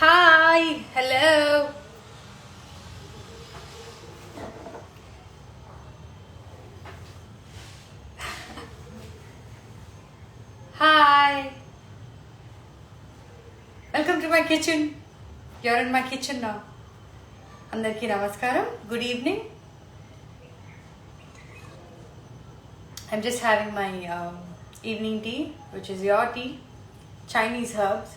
Hi, hello. Hi, welcome to my kitchen. You're in my kitchen now. Andarki namaskaram. Good evening. I'm just having my evening tea, which is your tea, Chinese herbs.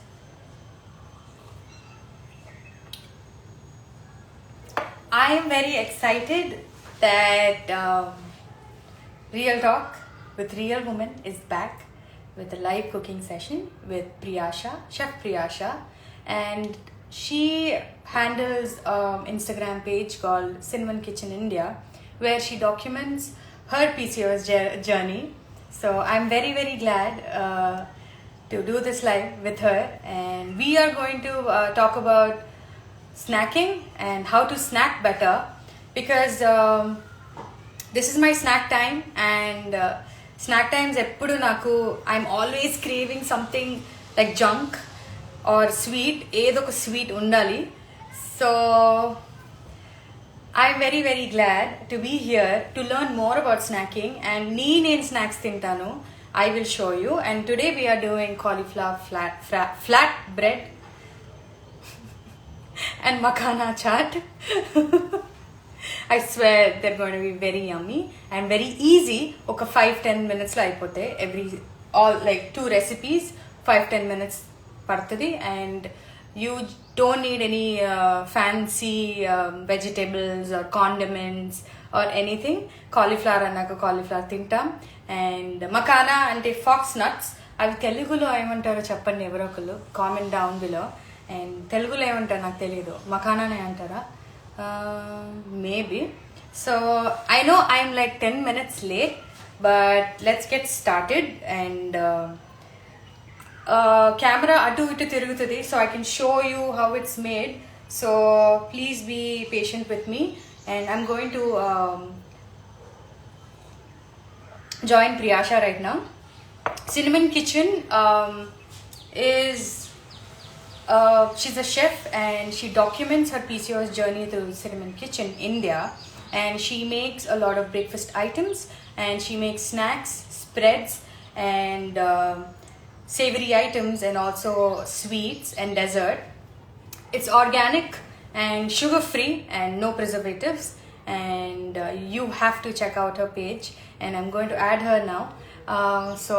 I am very excited that Real Talk with Real Woman is back with a live cooking session with Priyasha, Chef Priyasha, and she handles an Instagram page called Cinnamon Kitchen India, where she documents her PCOS journey. So I'm very, very glad to do this live with her, and we are going to talk about snacking and how to snack better because this is my snack time, and snack times eppudu naku I'm always craving something like junk or sweet, ఏదో ఒక sweet undali. So I'm very, very glad to be here to learn more about snacking, and నేను snacks తింటాను I will show you. And today we are doing cauliflower flat bread and makhana chaat. I swear they're going to be very yummy and very easy. Okay, 5-10 minutes la aipote all like 2 recipes 5-10 minutes partadi, and you don't need any fancy vegetables or condiments or anything. Cauliflower annaka cauliflower tintam, and makhana ante fox nuts. అవి తెలుగులో ఏమంటారో చెప్పండి ఎవరో ఒకరు, comment down below. And తెలుగులో ఏమంటారు నాకు తెలియదు, మఖానానే అంటారా? Maybe. So I know I'm like 10 minutes late, but let's get started. And camera adu itu tirugutadi, so I can show you how it's made. So please be patient with me, and I'm going to join Priyasha right now. Cinnamon Kitchen is she's a chef, and she documents her PCOS journey through Cinnamon Kitchen India, and she makes a lot of breakfast items, and she makes snacks, spreads, and savory items, and also sweets and dessert. It's organic and sugar free and no preservatives, and you have to check out her page, and I'm going to add her now. So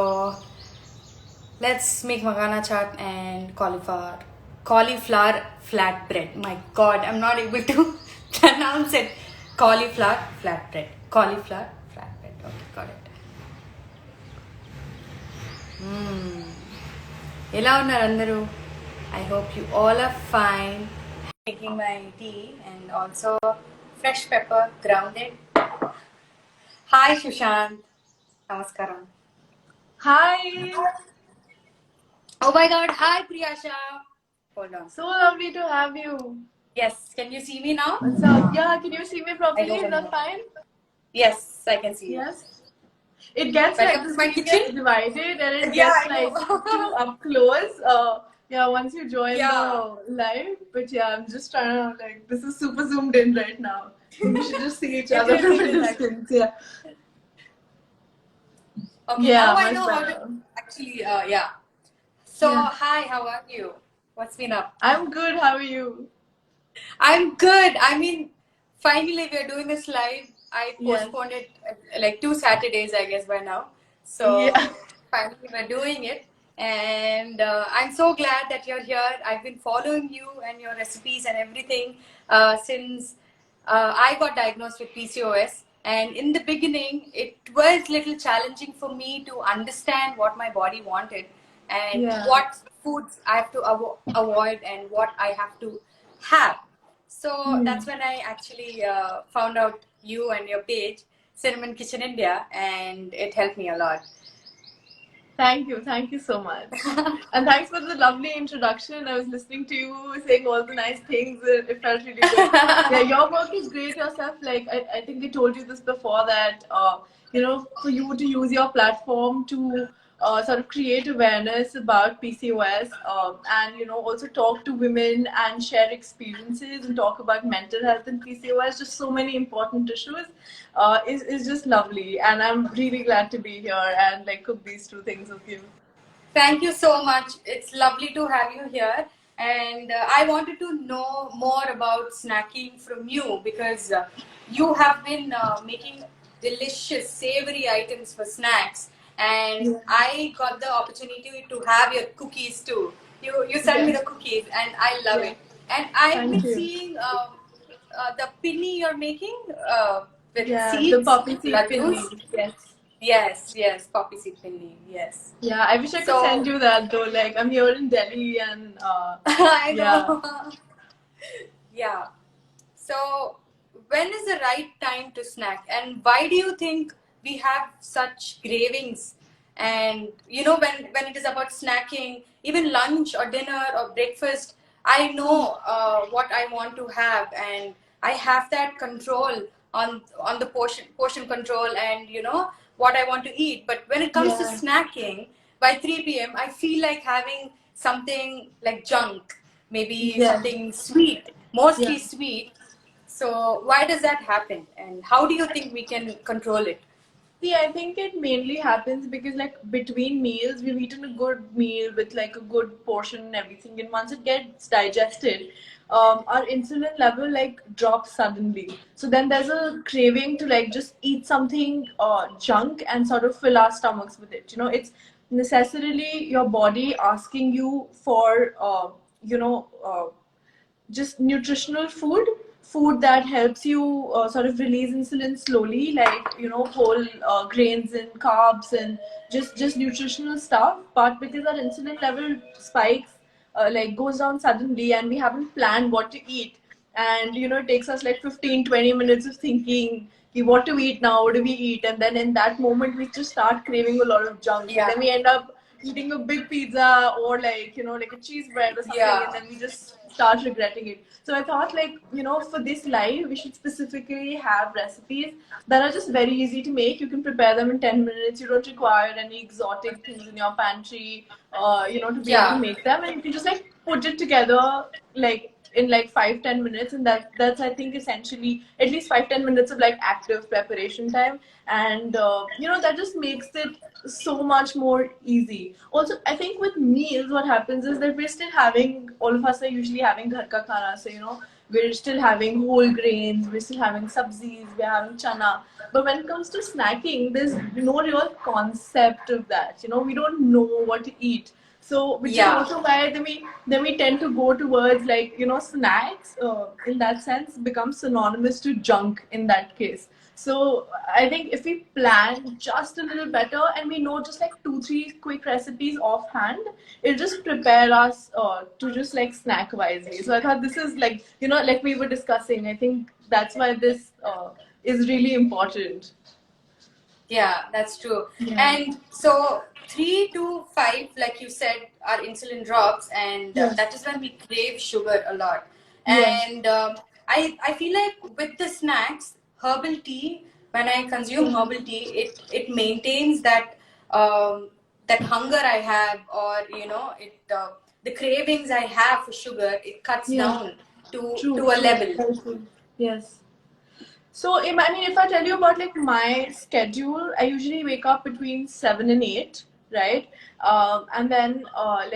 let's make makhana chaat and cauliflower flatbread. My god, I'm not able to pronounce it. Cauliflower flatbread. Cauliflower flatbread. Okay, got it. Ela unnaru andaru? I hope you all are fine. Making my tea and also fresh pepper grounded. Hi Sushant. Namaskaram. Hi! Oh my god, hi Priyasha. Hold on. So lovely to have you. Yes, can you see me now? What's up? Yeah, can you see me properly? Is that fine? Yes, I can see you. Yes. It gets Welcome like to the my screen kitchen. gets divided, and it Yeah, gets I know. like too up close. Yeah, once you join Yeah. the live, but yeah, I'm just trying to like this is super zoomed in right now. We should just see each It other from really a is distance. Yeah. Okay, Yeah, now I much know how better. to actually, yeah. So, Yeah. hi, how are you? What's been up? I'm good. How are you? I'm good. I mean, finally we're doing this live. I Yes. postponed it like 2 Saturdays, I guess, by now. So, Yeah. finally we're doing it. And I'm so glad that you're here. I've been following you and your recipes and everything since I got diagnosed with PCOS. And in the beginning, it was little challenging for me to understand what my body wanted and Yeah. what foods I have to avoid and what I have to have. So that's when I actually found out you and your page, Cinnamon Kitchen India, and it helped me a lot. Thank you so much. And thanks for the lovely introduction. I was listening to you saying all the nice things. It felt really good. Yeah, your work is great yourself. Like, I think I told you this before that, you know, for you to use your platform to sort of create awareness about PCOS, and also talk to women and share experiences and talk about mental health and PCOS, just so many important issues, is just lovely. And I'm really glad to be here and like cook these two things with you. Thank you so much. It's lovely to have you here. And I wanted to know more about snacking from you because you have been making delicious, savory items for snacks. And Yeah. I got the opportunity to have your cookies too. You sent me Yeah. the cookies, and I love Yeah. it. And I've Thank been you. seeing the pinny you're making with Yeah, the seeds, poppy seed ladoos. pinni. Yes. Yes, poppy seed pinny. Yes. Yeah, I wish I could So send you that though. Like I'm here in Delhi and I yeah. know. Yeah. So, when is the right time to snack, and why do you think we have such cravings? And when it is about snacking, even lunch or dinner or breakfast, I know what I want to have, and I have that control on the portion control, and what I want to eat. But when it comes to Yeah. snacking, by 3 p.m., I feel like having something like junk, maybe Yes. something sweet, Yeah. mostly sweet. So why does that happen, and how do you think we can control it? See, I think it mainly happens because like between meals, we've eaten a good meal with like a good portion and everything, and once it gets digested, our insulin level like drops suddenly. So then there's a craving to like just eat something junk and sort of fill our stomachs with it. It's necessarily your body asking you for you know. Just nutritional food that helps you sort of release insulin slowly, like whole grains and carbs and just nutritional stuff. But because our insulin level spikes, like goes down suddenly, and we haven't planned what to eat, and it takes us like 15-20 minutes of thinking, "Okay, what to eat now, what do we eat?" And then in that moment we just start craving a lot of junk, and Yeah, then we end up eating a big pizza or like like a cheese bread or something, and yeah, then we just start regretting it. So I thought, like, for this live we should specifically have recipes that are just very easy to make. You can prepare them in 10 minutes. You don't require any exotic things in your pantry, to be able to yeah, make them, and you can just like put it together like in like 5-10 minutes, and that's I think essentially at least 5-10 minutes of like active preparation time. And that just makes it so much more easy. Also, I think with meals, what happens is that we're still having, all of us are usually having ghar ka khana, so we're still having whole grains, we're still having sabzis, we're having chana. But when it comes to snacking, there's no real concept of that. We don't know what to eat. So, which is yeah, also why then we tend to go towards like snacks. In that sense, become synonymous to junk in that case. So I think if we plan just a little better and we know just like 2-3 quick recipes offhand, it'll just prepare us to just like snack wisely. So I thought this is like like we were discussing. I think that's why this is really important. yeah. That's true. Yeah. And so 3 to 5, like you said, our insulin drops, and Yes. that is when we crave sugar a lot. Yes. And I feel like with the snacks, herbal tea. When I consume Mhm. herbal tea, it maintains that hunger I have, or the cravings I have for sugar. It cuts Yeah. down to True. a True. level. Very true. Yes. So, I mean, if I tell you about like my schedule, I usually wake up between 7 and 8, right? And then,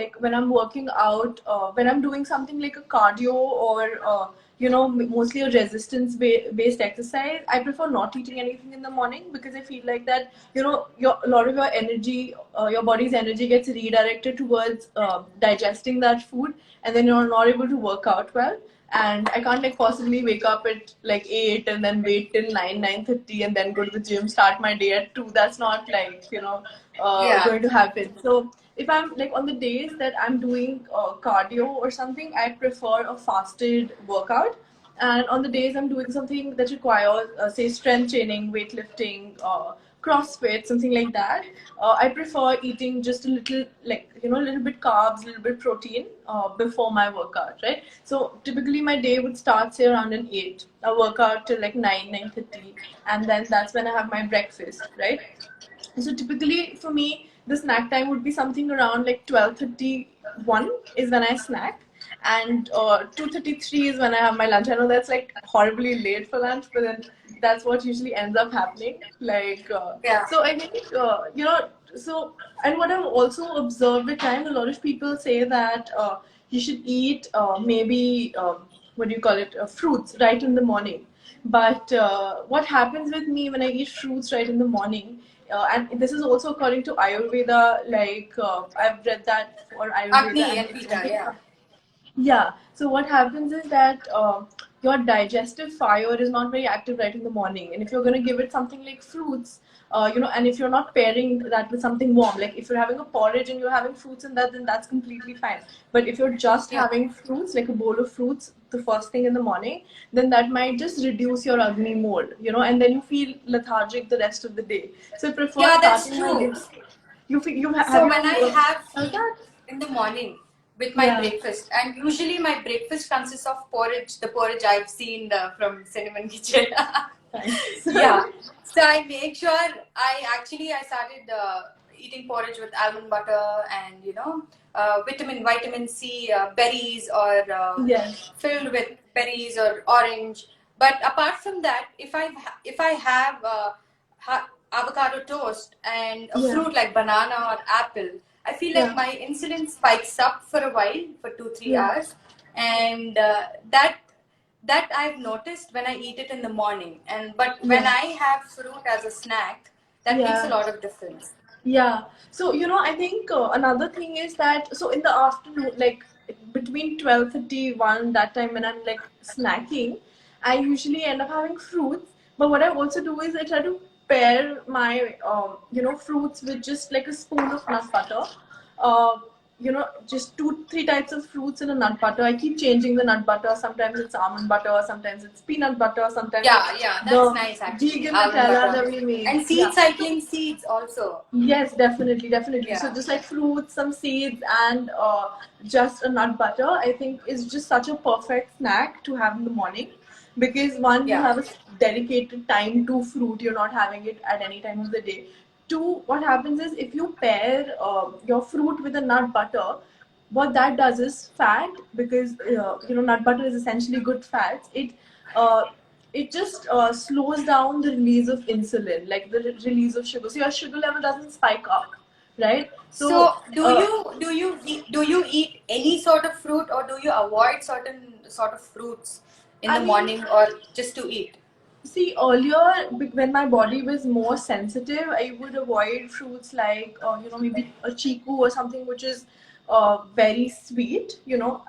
like when I'm working out, when I'm doing something like a cardio or mostly a resistance based exercise, I prefer not eating anything in the morning because I feel like that a lot of your energy, your body's energy gets redirected towards digesting that food, and then you're not able to work out well. And I can't like possibly wake up at like 8 and then wait till 9-9:30 and then go to the gym, start my day at 2. That's not like Yeah, going to happen. So if I'm like on the days that I'm doing cardio or something, I prefer a fasted workout. And on the days I'm doing something that requires, say, strength training, weightlifting, CrossFit, something like that, I prefer eating just a little, like, a little bit carbs, a little bit protein before my workout, right? So typically my day would start, say, around an 8. I work out till like 9-9:30, and then that's when I have my breakfast, right? So typically for me, the snack time would be something around like 12:31 is when I snack, and 2:33 is when I have my lunch. I know that's like horribly late for lunch, but then that's what usually ends up happening. Like, Yeah. so I think so. And what I've also observed at times, a lot of people say that you should eat maybe what do you call it, fruits right in the morning. But what happens with me when I eat fruits right in the morning, and this is also according to Ayurveda, like I've read that for Ayurveda, Agni and and Pita, yeah. yeah. So what happens is that your digestive fire is not very active right in the morning, and if you're going to give it something like fruits, and if you're not pairing that with something warm, like if you're having a porridge and you're having fruits in that, then that's completely fine. But if you're just Yeah. having fruits, like a bowl of fruits, the first thing in the morning, then that might just reduce your Agni mode, and then you feel lethargic the rest of the day. So I prefer Yeah, that's starting my true. day. Have So you when I have heard that? in the morning with my Yeah. breakfast, and usually my breakfast consists of porridge, the porridge I've seen from Cinnamon Kitchen. Thanks. Yeah. So I make sure I started eating porridge with almond butter and vitamin C berries or Yes. filled with berries or orange. But apart from that, if I have avocado toast and a Yeah. fruit like banana or apple, I feel like Yeah. my insulin spikes up for a while, for 2-3 Yeah. hours, and that I've noticed when I eat it in the morning. But when Yeah. I have fruit as a snack, that makes a Yeah. lot of difference. Yeah. So, I think another thing is that, so in the afternoon, like between 12:31, that time when I'm like snacking, I usually end up having fruits. But what I also do is I try to pair my, fruits with just like a spoon of nut butter. Uh, just 3 types of fruits in a nut butter. I keep changing the nut butter. Sometimes it's almond butter, sometimes it's peanut butter, sometimes Yeah, it's yeah, that's the nice actually. vegan Almond Nutella butter that we make. and seed Yeah. cycling seeds also. Yes, definitely, definitely. So Yeah, just like fruits, some seeds, and just a nut butter, I think is just such a perfect snack to have in the morning. Because one, you yeah, have a dedicated time to fruit. You're not having it at any time of the day. Two, what happens is if you pair your fruit with a nut butter, what that does is fat, because nut butter is essentially good fats. Uh, it just slows down the release of insulin, like the release of sugar. So your sugar level doesn't spike up, right? So, so do you eat any sort of fruit, or do you avoid certain sort of fruits in I the mean, morning, or just to eat? see, earlier when my body was more sensitive, I would avoid fruits like, maybe a chiku or something which is very sweet,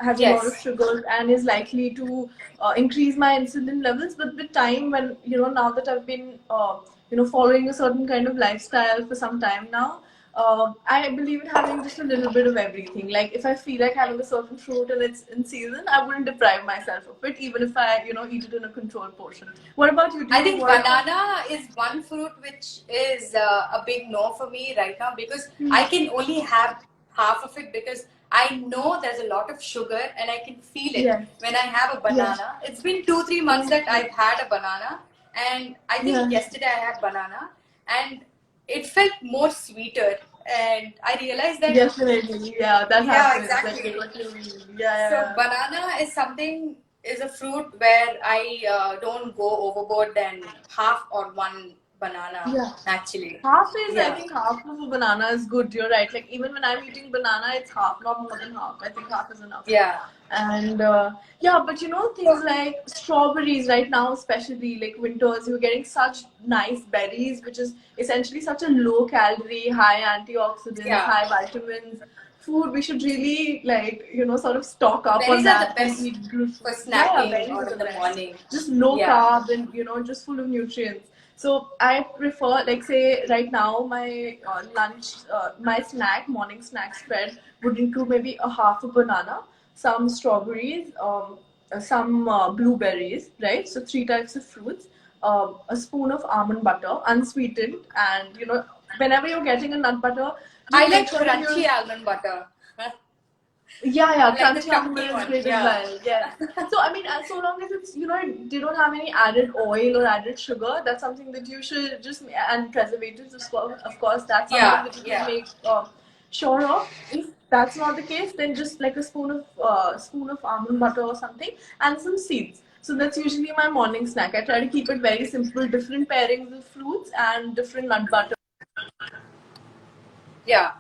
has a lot of Yes. sugar and is likely to increase my insulin levels. But with time, when, now that I've been, following a certain kind of lifestyle for some time now, I believe in having just a little bit of everything. Like if I feel like having a certain fruit and it's in season, I wouldn't deprive myself of it, even if I, eat it in a controlled portion. What about you? Do I you think avoid? banana is one fruit which is a big no for me right now, because I can only have half of it, because I know there's a lot of sugar and I can feel it Yes. when I have a Yes. banana. It's been 2-3 months that I've had a banana, and I think Yeah. yesterday I had banana and it felt more sweeter, and I realized that Definitely. Yeah, that yeah, happens. I get exactly. what you mean. Yeah, So yeah, banana is a fruit where I don't go overboard than half or one banana yeah. actually. Half is, I Yeah. think, half of a banana is good. You're right. Like even when I'm eating banana, it's half, not more than half. I think half is enough. Yeah. And yeah, but things like strawberries right now, especially like winters, you're getting such nice berries, which is essentially such a low calorie, high antioxidants, Yeah. high vitamins food. We should really, like, sort of stock up on Berries are the that and best eat good for food. Yeah, yeah, snacking berries or are the in the best. morning. Just low Yeah. carb and just full of nutrients. So I prefer, like, say right now, my my morning snack spread would include maybe a half a banana, some strawberries, some blueberries, right? So 3 types of fruits, a spoon of almond butter, unsweetened, and whenever you're getting a nut butter, I just make like sure that crunchy you're almond butter. Yeah, Like the crunchy chunky hummus is one. great as Yeah. well. Yeah. So I mean, so long as it's they don't have any added oil or added sugar, that's something that you should just and preservatives of course that's something Yeah, that you should yeah. make sure of. If that's not the case, then just like a spoon of almond butter or something and some seeds. So that's usually my morning snack. I try to keep it very simple, different pairings of fruits and different nut butter. Yeah.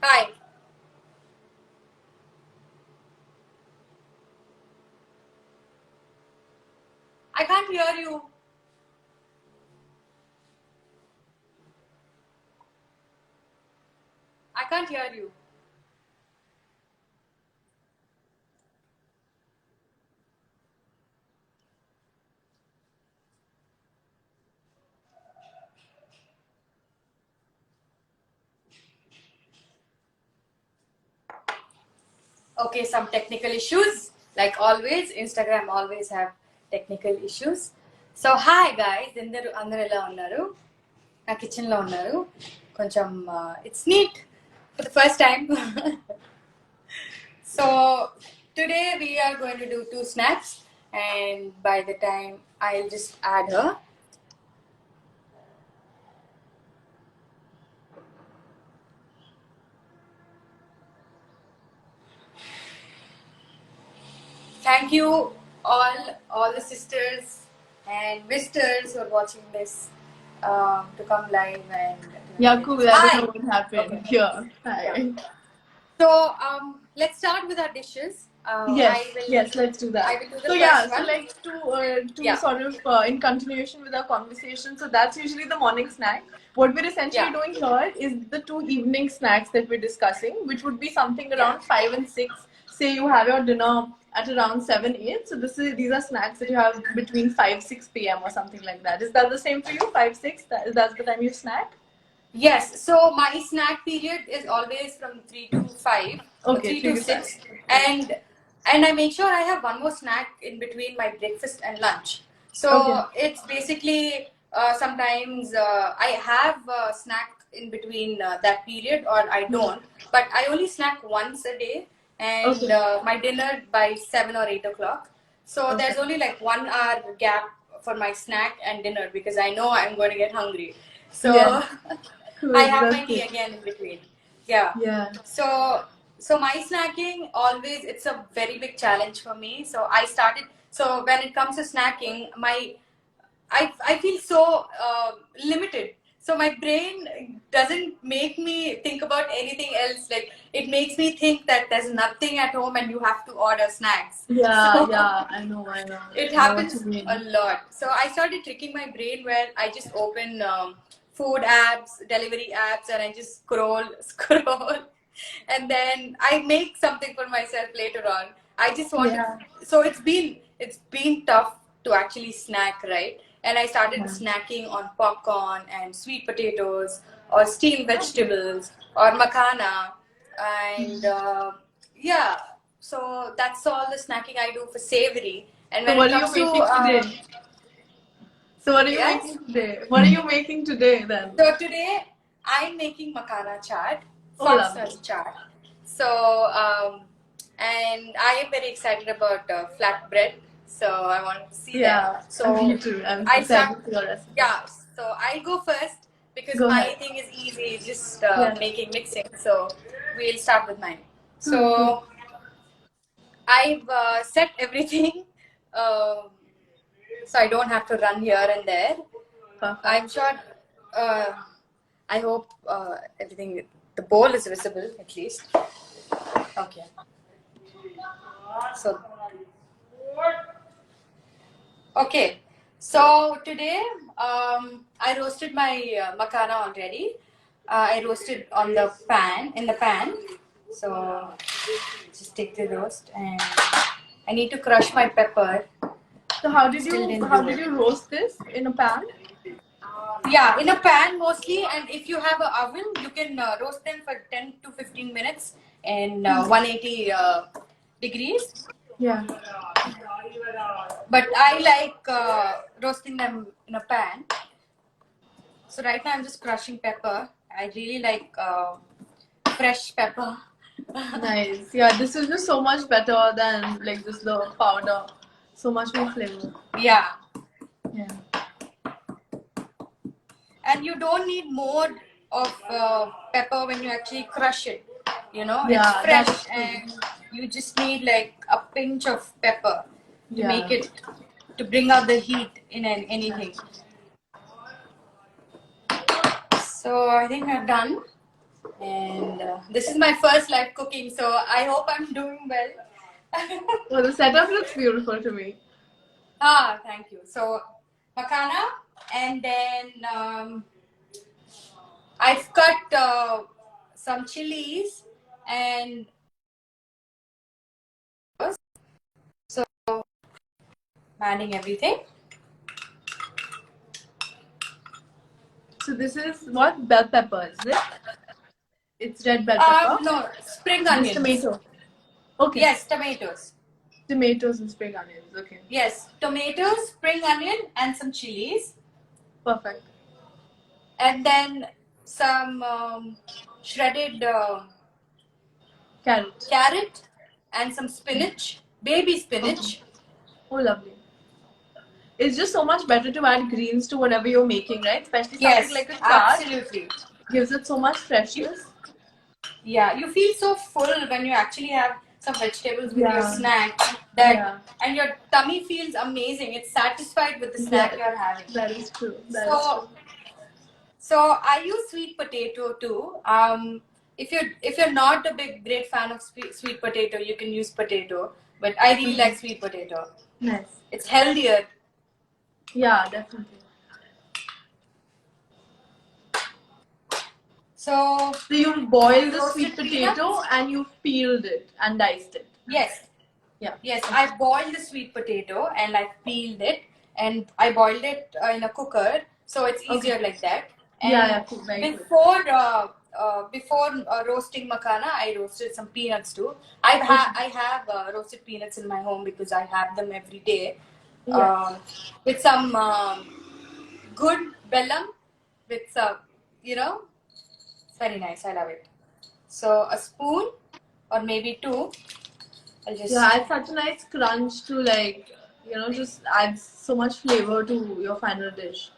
Hi. I can't hear you. I can't hear you. Okay, some technical issues. Like always, Instagram always have technical issues. So hi guys, అందరూ ఎలా ఉన్నారు? నా kitchen లో ఉన్నారు. కొంచెం it's neat for the first time. So today we are going to do 2 snacks, and by the time I'll just add her. Thank you all the sisters and misters who are watching this to come live and Yeah, cool. I don't Hi. know what happened Okay. here. Hi. Yeah. So let's start with our dishes. Yes, let's do that. I will do the So first so one. like to Yeah. sort of in continuation with our conversation. So that's usually the morning snack. What we're essentially Yeah. doing here is the 2 evening snacks that we're discussing, which would be something Yeah. around 5 and 6. Say you have your dinner at around 7, 8. So these are snacks that you have between 5, 6 p.m. or something like that. Is that the same for you? 5, 6? That's the time you snack? Yes, so my snack period is always from 3 to 5 or Okay, 3 3 to to 5. 6, and I make sure I have one more snack in between my breakfast and lunch. Okay. So it's basically sometimes I have a snack in between that period or I don't, but I only snack once a day, and Okay. my dinner by 7 or 8 o'clock. So Okay. there's only like 1 hour gap for my snack and dinner because I know I'm going to get hungry. So Yeah. Cool. I have That's my tea good. again in between. Yeah. Yeah. So my snacking always it's a very big challenge for me. So I started. So when it comes to snacking, I feel so limited. So my brain doesn't make me think about anything else. Like it makes me think that there's nothing at home and you have to order snacks. Yeah, So yeah, I know. it I know what you happens a mean. lot. So I started tricking my brain where I just open food apps, delivery apps, and I just scroll, and then I make something for myself later on. I just want to. Yeah. So it's been tough to actually snack, right? And I started Yeah. snacking on popcorn and sweet potatoes or steamed vegetables or makana, and yeah. So that's all the snacking I do for savory. And So when it what are you comes to making today? So what are you yes, making today? What are you making today then? so today I'm making makana chaat, Oh, soft lovely. serve chaat. So and I am very excited about flatbread. So I want to see them. Yeah, me So too. I'm I start. excited for your recipe. Yeah. So I'll go first because Go my ahead. thing is easy, just Yeah. making mixing. So we'll start with mine. Cool. So I've set everything um, so I don't have to run here and there. Perfect. I'm sure. Uh, I hope everything. The bowl is visible at least. Okay. So. Okay. So today I roasted my makana already. I roasted on the pan in the pan. So just take the roast and I need to crush my pepper. So Still didn't how do did it. you roast this in a pan? Yeah, in a pan mostly, and if you have an oven, you can roast them for 10 to 15 minutes in 180 degrees. Yeah. But I like roasting them in a pan. So right now I'm just crushing pepper. I really like fresh pepper. Nice. Yeah, this is just so much better than like just the powder. So much more flavor. Yeah. Yeah. And you don't need more of pepper when you actually crush it. You know, Yeah, it's that is fresh true. and you just need like a pinch of pepper to Yeah. make it, to bring out the heat in anything. So I think I'm done. And this is my first live cooking, so I hope I'm doing well. Well, the setup looks beautiful to me. Thank you. So, makana, and then I've cut some chilies and so adding everything. So this is what bell pepper is it? It's red bell pepper. No, spring This onions. tomato. Okay. Yes, tomatoes. Tomatoes and spring onions. Okay. Yes, tomatoes, spring onion, and some chilies, Perfect. and then some shredded Carrot. and some spinach, baby spinach. Okay. Oh, lovely. It's just so much better to add greens to whatever you're making, right? Especially something Yes, like a chaat absolutely. gives it so much freshness. Yeah, you feel so full when you actually have some vegetables with your Yeah. snack that Yeah. and your tummy feels amazing. It's satisfied with the snack Yes, you're having. that is true. That is true. So I use sweet potato too. If you're not a great fan of sweet potato, you can use potato. But I really like sweet potato. Nice. It's healthier. Yeah, definitely. So you boiled the roasted sweet potato peanuts? and you peeled it and diced it. Yes. Yeah. Yes, I boiled the sweet potato and I peeled it and I boiled it in a cooker, so it's easier like that. And Yeah, cool, very good. before roasting makana, I roasted some peanuts too. I have roasted peanuts in my home because I have them every day. With some good bellam, with some, it's very nice. I love it. So a spoon or maybe two. I'll just it's such a nice crunch to just adds so much flavor to your final dish.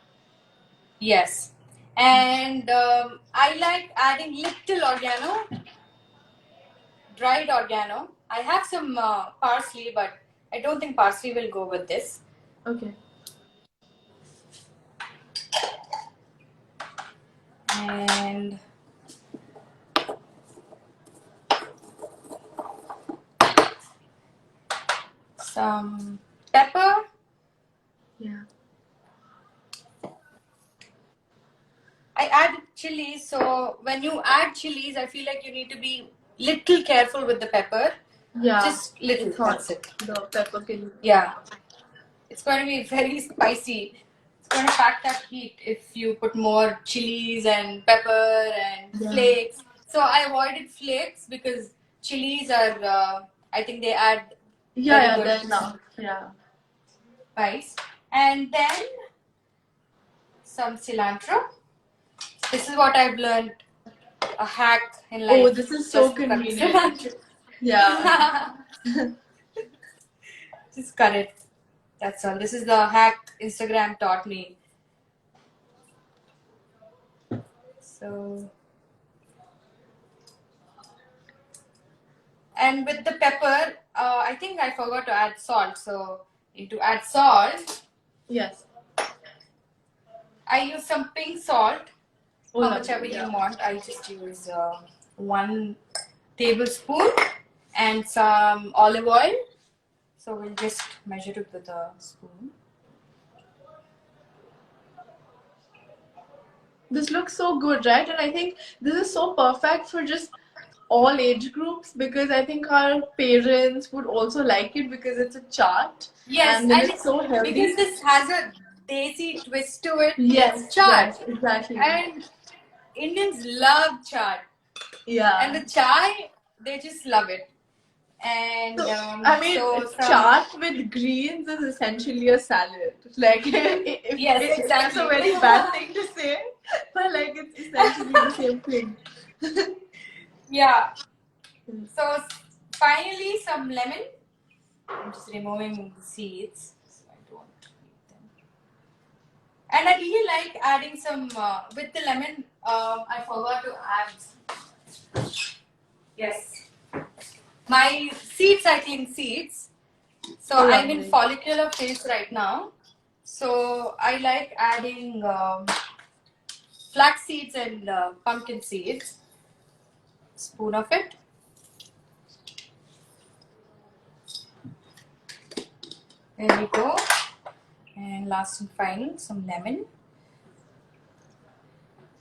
Yes. And I like adding little oregano, dried oregano. I have some parsley, but I don't think parsley will go with this. Okay. And some pepper. Yeah. I add chilies, so when you add chilies, I feel like you need to be little careful with the pepper. Yeah. Just little. That's it. The pepper can. Yeah. It's going to be very spicy. It's going to pack that heat if you put more chilies and pepper and flakes. So I avoided flakes because chilies are, I think they add That's enough. Yeah. Spice. And then some cilantro. This is what I've learned, a hack in life. Oh, this is so convenient. Yeah. Just cut it. That's all. This is the hack Instagram taught me. So, and with the pepper, I think I forgot to add salt. So, to add salt, Yes. I use some pink salt. Oh, How much ever you want. I just use 1 tablespoon and some olive oil. So we'll just measure it with a spoon. This looks so good, right? And I think this is so perfect for just all age groups because I think our parents would also like it because it's a chaat. Yes, and it's so healthy. Because this has a desi twist to it. Yes, it's chaat. Yes, exactly. And Indians love chaat. Yeah. And the chai, they just love it. And chaat with greens is essentially a salad. Like, yes, exactly. That's a very bad thing to say, but like it's essentially the same thing. Yeah. So finally, some lemon. I'm just removing the seeds so I don't eat them. And I really like adding some with the lemon. I forgot to add. Yes, my seed cycling seeds. So Oh, I'm in lovely. follicular phase right now. So I like adding flax seeds and pumpkin seeds. Spoon of it. There we go. And last and final, some lemon.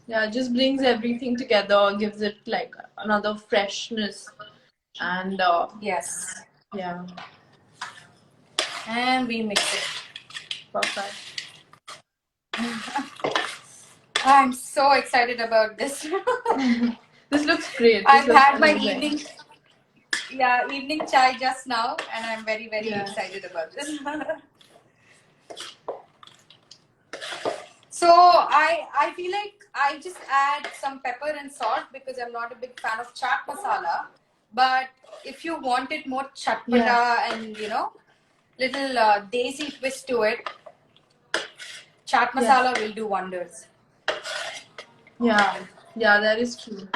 Yeah, it just brings everything together, gives it like another freshness, and Yes. yeah, And we mix it. perfect. I'm so excited about this. This looks great. This I've looks had my amazing. evening chai just now, and I'm very Yeah. excited about this. So I feel like I just add some pepper and salt because I'm not a big fan of chaat masala. But if you want it more chatpata and little desi twist to it, chaat masala will do wonders. Yeah, yeah, that is true.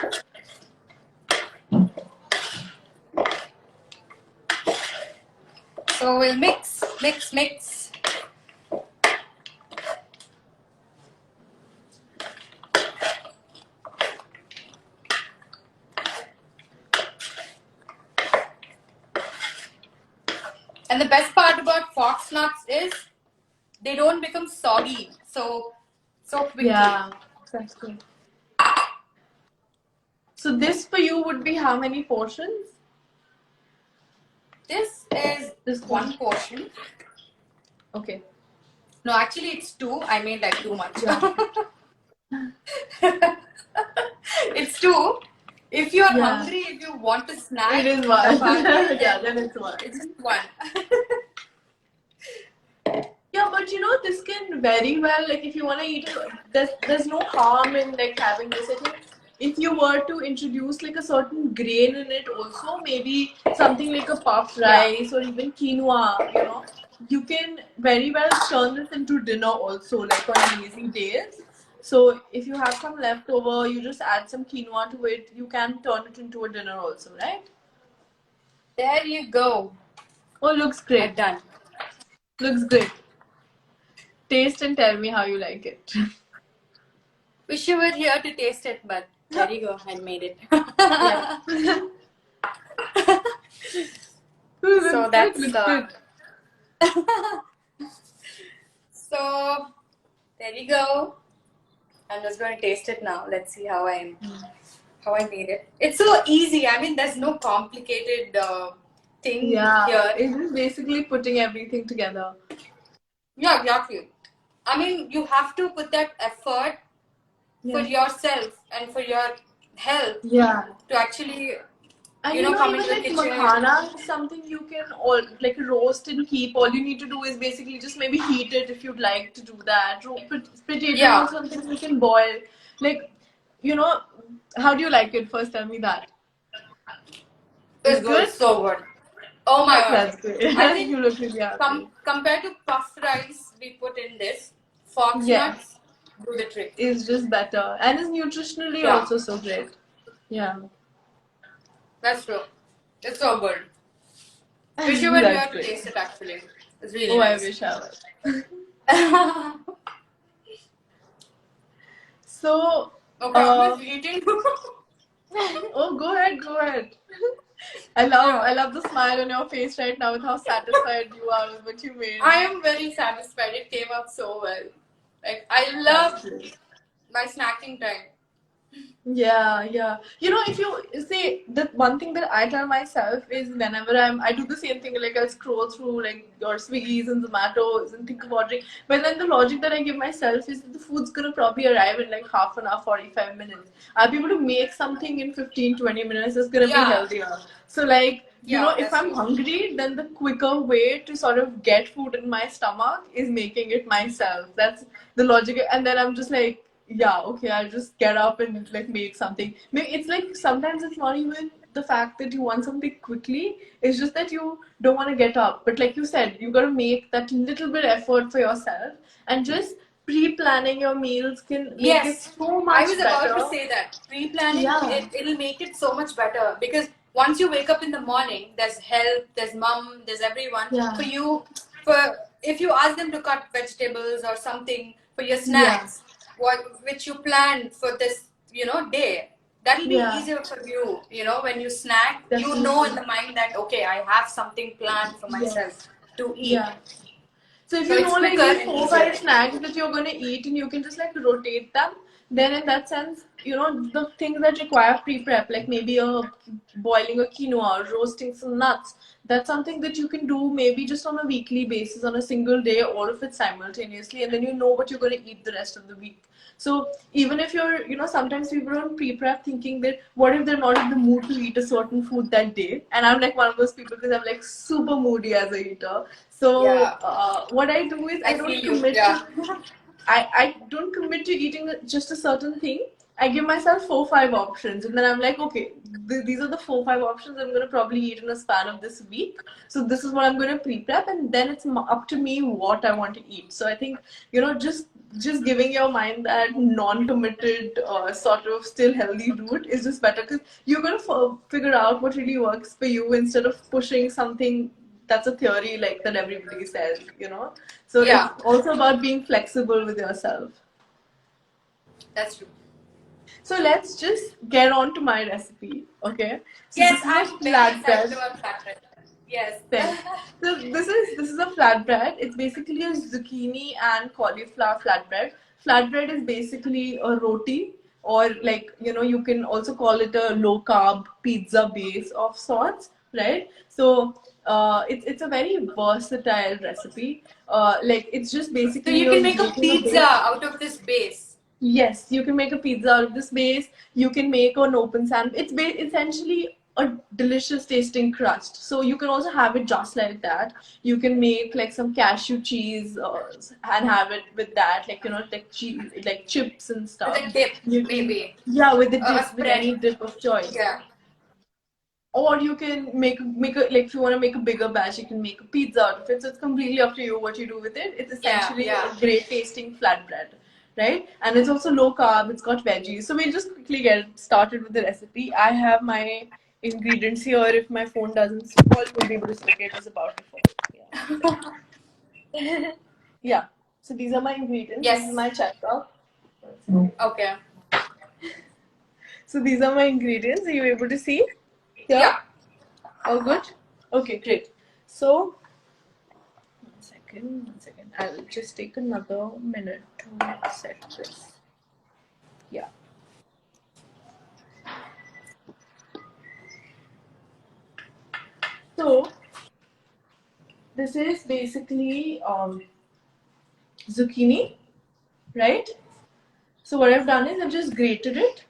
So we'll mix. And the best part about fox nuts is they don't become soggy so quickly. Yeah, exactly. So this for you would be how many portions? This is one portion. Okay. No, actually it's two. I made like too much. It's two. If you're hungry, if you want to snack, it is one. chapati, Yeah, then it's one. It's just one. Yeah, but this can very well, like if you want to eat it, there's no harm in like having this. I think if you were to introduce like a certain grain in it also, maybe something like a puffed rice or even quinoa, you can very well turn this into dinner also, like on lazy days. So if you have some leftover, you just add some quinoa to it, you can turn it into a dinner also, right? There you go. Oh, looks great. I'm done. Looks great. Taste and tell me how you like it. Wish you were here to taste it, but there you go. I made it. Yeah. So that's good. So there you go. I'm just going to taste it now. Let's see how I made it. It's so easy. I mean, there's no complicated thing here. It's just basically putting everything together. Yeah, exactly. I mean, you have to put that effort for yourself and for your health to actually And come even into the like kitchen. makhana is something you can like roast and keep. All you need to do is basically just maybe heat it if you'd like to do that. Potato is something you can boil. Like, how do you like it? First, tell me that. It's good. So good. Oh my god. That's great. I think you look really happy. compared to puffed rice we put in this, fox nuts do the trick. It's just better. And it's nutritionally also so great. Yeah. That's true. It's so good. Wish you were here to taste it actually. It's really nice. I wish I was. So, okay, I'm just eating. Oh, go ahead. I love the smile on your face right now with how satisfied you are with what you made. I am very satisfied. It came out so well. Like, I love my snacking time. Yeah. If you see, the one thing that I tell myself is whenever I do the same thing, like I'll scroll through like your Swiggies and Zomatos and think of ordering. But then the logic that I give myself is that the food's gonna probably arrive in like half an hour, 45 minutes. I'll be able to make something in 15-20 minutes that's gonna be healthier. So like, if I'm hungry, then the quicker way to sort of get food in my stomach is making it myself. That's the logic. And then I'm just like, yeah, okay, I'll just get up and like make something. Maybe it's like sometimes it's not even the fact that you want something quickly. It's just that you don't want to get up. But like you said, you got to make that little bit effort for yourself, and just pre-planning your meals can make it so much I was better. about to say that. Pre-planning, Yeah. it'll make it so much better because once you wake up in the morning, there's help, there's mom, there's everyone. Yeah. If you ask them to cut vegetables or something for your snacks, which you plan for this, day, that'll be easier for you. When you snack, you know in the mind that, okay, I have something planned for myself to eat. Yeah. So if you know like these 4-5 snacks that you're gonna eat and you can just like rotate them, then in that sense, the things that require pre-prep, like maybe boiling a quinoa or roasting some nuts, that's something that you can do maybe just on a weekly basis, on a single day, or if it's simultaneously, and then you know what you're gonna eat the rest of the week. So even if you're, sometimes people don't pre-prep thinking that what if they're not in the mood to eat a certain food that day, and I'm like one of those people because I'm like super moody as a eater. So what I do is I don't commit to I don't commit to eating just a certain thing. I give myself 4-5 options, and then I'm like, okay, these are the 4-5 options I'm gonna probably eat in a span of this week. So this is what I'm gonna pre-prep, and then it's up to me what I want to eat. So I think just giving your mind that non-committed sort of still healthy route is just better because you're gonna figure out what really works for you instead of pushing something that's a theory like that everybody says, So it's also about being flexible with yourself. That's true. So let's just get on to my recipe, okay? So yes, I'm very excited about flatbread. Yes. So this is a flatbread. It's basically a zucchini and cauliflower flatbread. Flatbread is basically a roti, or like you can also call it a low carb pizza base of sorts, right? So it's a very versatile recipe. Like it's just basically. So you can make a pizza out of this base. Yes, you can make a pizza out of this base. You can make an open sandwich. It's essentially a delicious tasting crust. So you can also have it just like that. You can make like some cashew cheese and have it with that, like like cheese, like chips and stuff. With a dip, maybe. Yeah, with the dip, with any dip of choice. Yeah. Or you can make a like if you want to make a bigger batch, you can make a pizza out of it. So it's completely up to you what you do with it. It's essentially a great tasting flatbread. Right? And it's also low carb, it's got veggies. So we'll just quickly get started with the recipe. I have my ingredients here. If my phone doesn't fall, we'll be able to stick it. It's about to fall. Yeah. Yeah. So these are my ingredients. Yes. This is my chapter. Okay. So these are my ingredients. Are you able to see? Yeah. All good? Okay, great. So one second. I'll just take another minute to set this. Yeah. So this is basically zucchini, right? So what I've done is I've just grated it,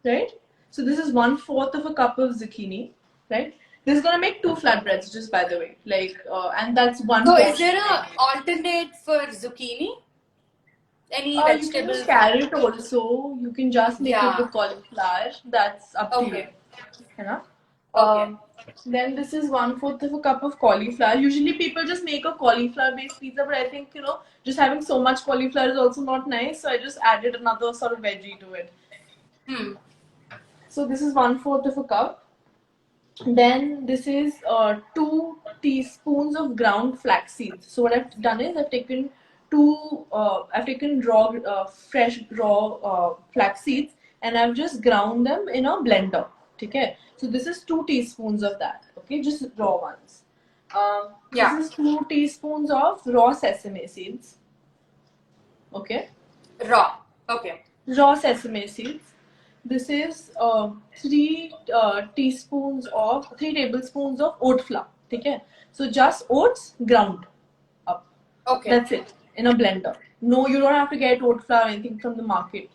right? So this is 1/4 of a cup of zucchini, right? This is gonna make 2 flatbreads, just by the way. Like, and that's one. So, is there an alternate for zucchini? Any vegetable? You can use carrot also. You can just make it with cauliflower. That's up to you. Okay. Then this is 1/4 of a cup of cauliflower. Usually people just make a cauliflower-based pizza, but I think just having so much cauliflower is also not nice. So I just added another sort of veggie to it. So this is 1/4 of a cup. Then this is 2 teaspoons of ground flax seeds. So what I've done is I've taken fresh raw flax seeds, and I've just ground them in a blender. Okay, so this is 2 teaspoons of that. Okay, just raw ones. This is 2 teaspoons of raw sesame seeds. Okay. Raw. Okay. Raw sesame seeds. This is 3 tablespoons of oat flour. Okay, so just oats ground up. Okay. That's it in a blender. No, you don't have to get oat flour or anything from the market.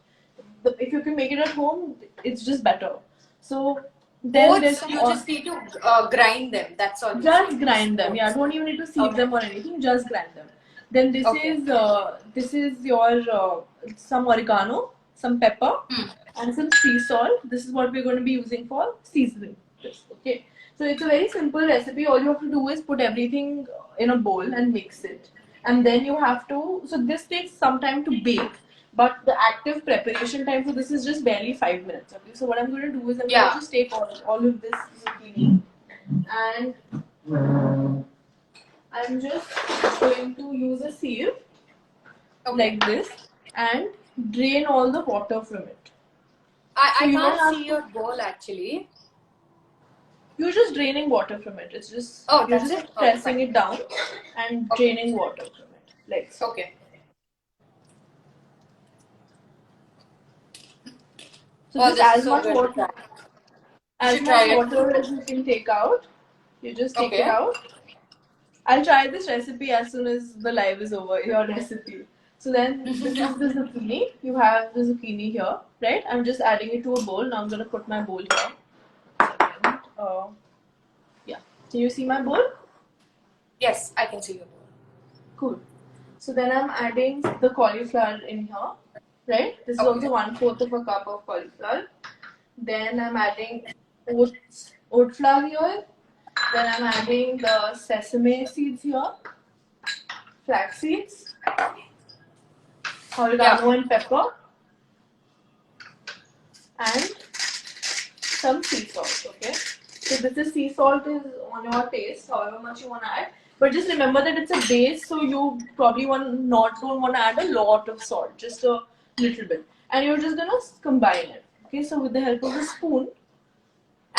If you can make it at home, it's just better. So then oats, you just need to grind them. That's all. Just grind them. Yeah, don't even need to sieve them or anything. Just grind them. Then this is your some oregano, some pepper, and some sea salt. This is what we're going to be using for seasoning. this. Okay, so it's a very simple recipe. All you have to do is put everything in a bowl and mix it, and then you have to. So this takes some time to bake, but the active preparation time for this is just barely 5 minutes. Okay, so what I'm going to do is I'm going to just take all of this zucchini, and I'm just going to use a sieve like this and drain all the water from it. I can't see your bowl actually. You're just draining water from it. It's just you're just pressing it down and draining water from it. Like so. Okay. So just as much water as you can take out, you just take it out. I'll try this recipe as soon as the live is over, your recipe. So then this is the zucchini. You have the zucchini here, right? I'm just adding it to a bowl. Now I'm going to put my bowl here. Yeah. Can you see my bowl? Yes, I can see your bowl. Cool. So then I'm adding the cauliflower in here, right? This is also 1/4 of a cup of cauliflower. Then I'm adding oat flour here. Then I'm adding the sesame seeds here, flax seeds, oregano and pepper, and some sea salt. Okay, so this is sea salt is on your taste, however much you want to add. But just remember that it's a base, so you probably don't want to add a lot of salt, just a little bit, and you're just gonna combine it. Okay, so with the help of a spoon.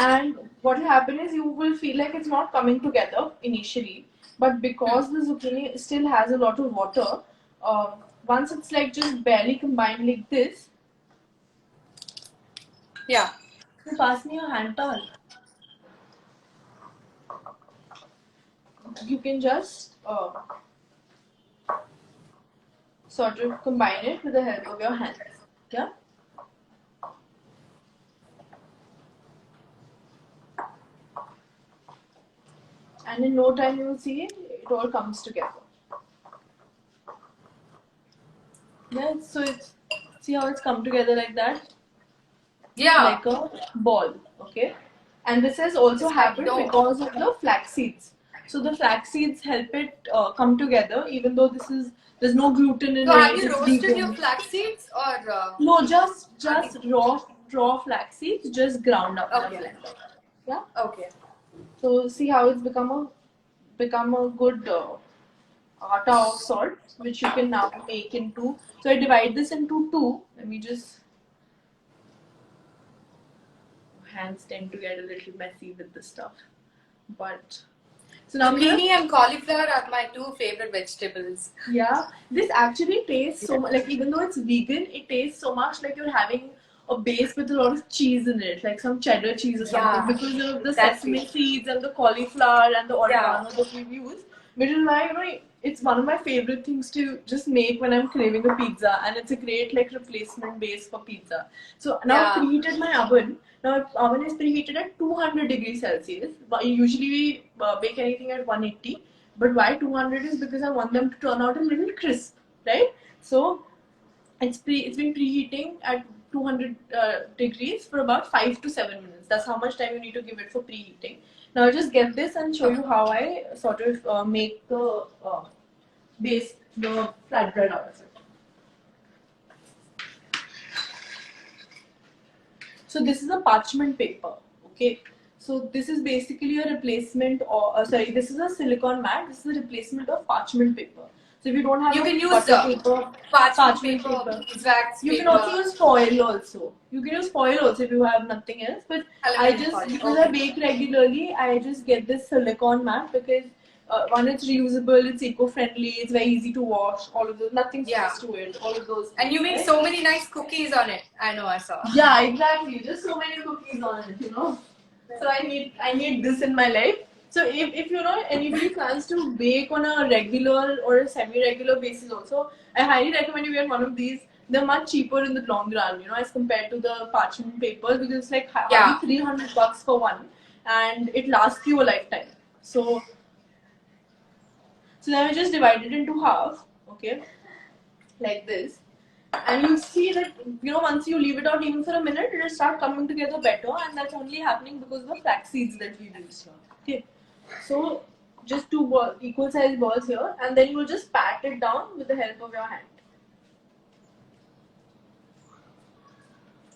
And what will happen is you will feel like it's not coming together initially, but because the zucchini still has a lot of water, once it's like just barely combined like this. Yeah. So pass me your hand towel. You can just sort of combine it with the help of your hands. Yeah. And in no time you will see it all comes together. Yeah, so it's see how it's come together like that? Yeah. Like a ball, okay? And this has also happened because of the flax seeds. So the flax seeds help it come together, even though there's no gluten in it. So have you roasted your flax seeds or? No, just raw flax seeds, just ground up. Okay. Yeah. Okay. So see how it's become a good atta of salt, which you can now make into. So I divide this into two. Let me just. Hands tend to get a little messy with this stuff, but so now zucchini and cauliflower are my two favorite vegetables. Yeah, this actually tastes so much like, even though it's vegan, it tastes so much like you're having a base with a lot of cheese in it, like some cheddar cheese or something, because of the sesame seeds and the cauliflower and the oregano that we've used. Which is why, it's one of my favorite things to just make when I'm craving a pizza, and it's a great like replacement base for pizza. So now I've preheated my oven. Now oven is preheated at 200 degrees Celsius. But usually we bake anything at 180. But why 200 is because I want them to turn out a little crisp, right? So it's been preheating at 200 degrees for about 5 to 7 minutes. That's how much time you need to give it for preheating. Now I'll just get this and show you how I sort of make the base, the flatbread out of it. So this is a parchment paper, okay? So this is basically a replacement, or this is a silicone mat. This is a replacement of parchment paper. So if you don't have you can use parchment paper. Beeswax you can also use foil also. You can use foil also if you have nothing else. But because I bake regularly, I just get this silicone mat because one, it's reusable, it's eco-friendly, it's very easy to wash. All of those, nothing sticks to it. All of those. And you make so many nice cookies on it. I know, I saw. Yeah, exactly. Just so many cookies on it, So I need this in my life. So if anybody plans to bake on a regular or a semi-regular basis also, I highly recommend you get one of these. They're much cheaper in the long run, as compared to the parchment papers, because it's like only $300 for one, and it lasts you a lifetime. So then I just divide it into half, okay, like this, And you see that, once you leave it out even for a minute, it'll start coming together better, and that's only happening because of the flax seeds that we use here. Okay, so just two equal size balls here, and then you will just pat it down with the help of your hand,